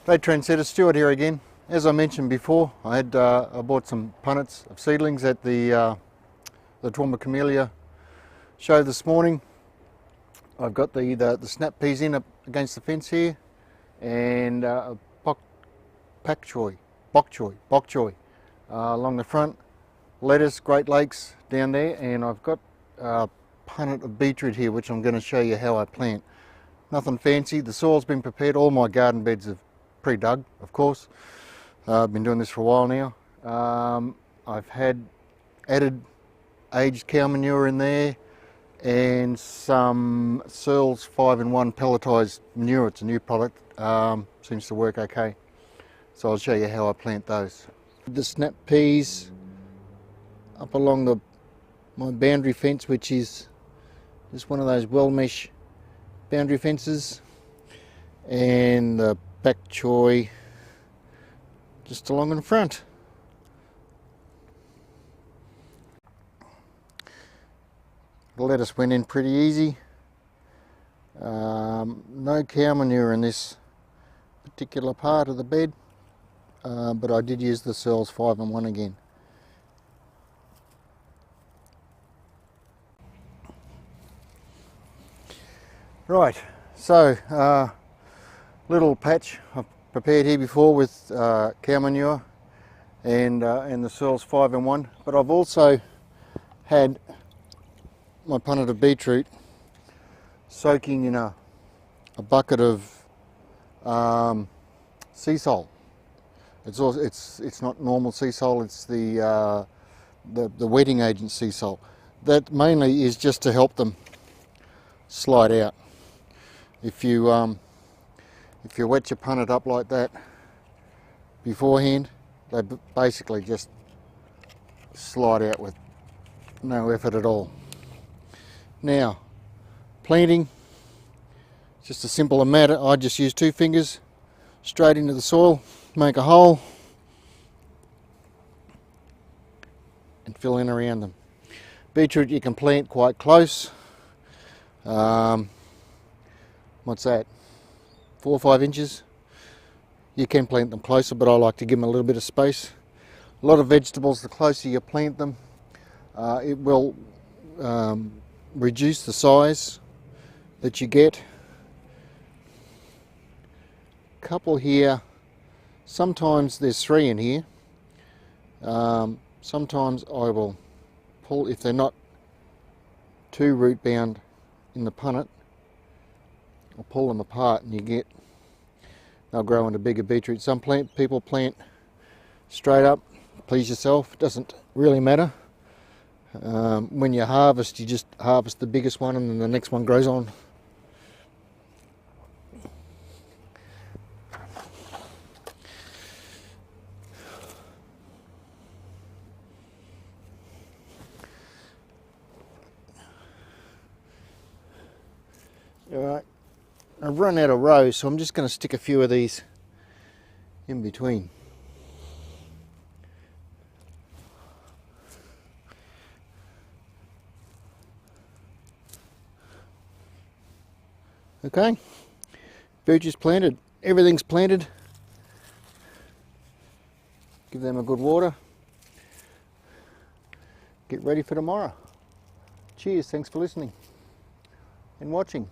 Hey Trendsetter, Stuart here again. As I mentioned before, I bought some punnets of seedlings at the Trauma Camellia show this morning. I've got the snap peas in up against the fence here, and bok choy along the front, lettuce, Great Lakes down there, and I've got a punnet of beetroot here, which I'm going to show you how I plant. Nothing fancy. The soil's been prepared. All my garden beds have pre-dug, of course. I've been doing this for a while now. I've added aged cow manure in there and some Searles 5-in-1 pelletized manure. It's a new product, seems to work okay. So I'll show you how I plant those. The snap peas up along my boundary fence, which is just one of those well mesh boundary fences, and the bok choy just along in front. The lettuce went in pretty easy. No cow manure in this particular part of the bed, but I did use the Searles 5-in-1 again. Right, so little patch I've prepared here before with cow manure and the Searles 5-in-1, but I've also had my punnet of beetroot soaking in a bucket of sea salt. It's not normal sea salt, it's the wetting agent sea salt. That mainly is just to help them slide out. If you wet your punnet up like that beforehand, they basically just slide out with no effort at all. Now, planting, just a simple matter. I just use 2 fingers straight into the soil, make a hole, and fill in around them. Beetroot you can plant quite close. What's that? 4 or 5 inches. You can plant them closer, but I like to give them a little bit of space. A lot of vegetables, the closer you plant them, it will reduce the size that you get. Couple here. Sometimes there's 3 in here. Sometimes I will pull, if they're not too root bound in the punnet, I'll pull them apart and they'll grow into bigger beetroot. Some people plant straight up, please yourself, it doesn't really matter. When you harvest, you just harvest the biggest one and then the next one grows on. Alright, I've run out of rows, so I'm just going to stick a few of these in between. Okay, beetroot's planted, everything's planted. Give them a good water. Get ready for tomorrow. Cheers, thanks for listening and watching.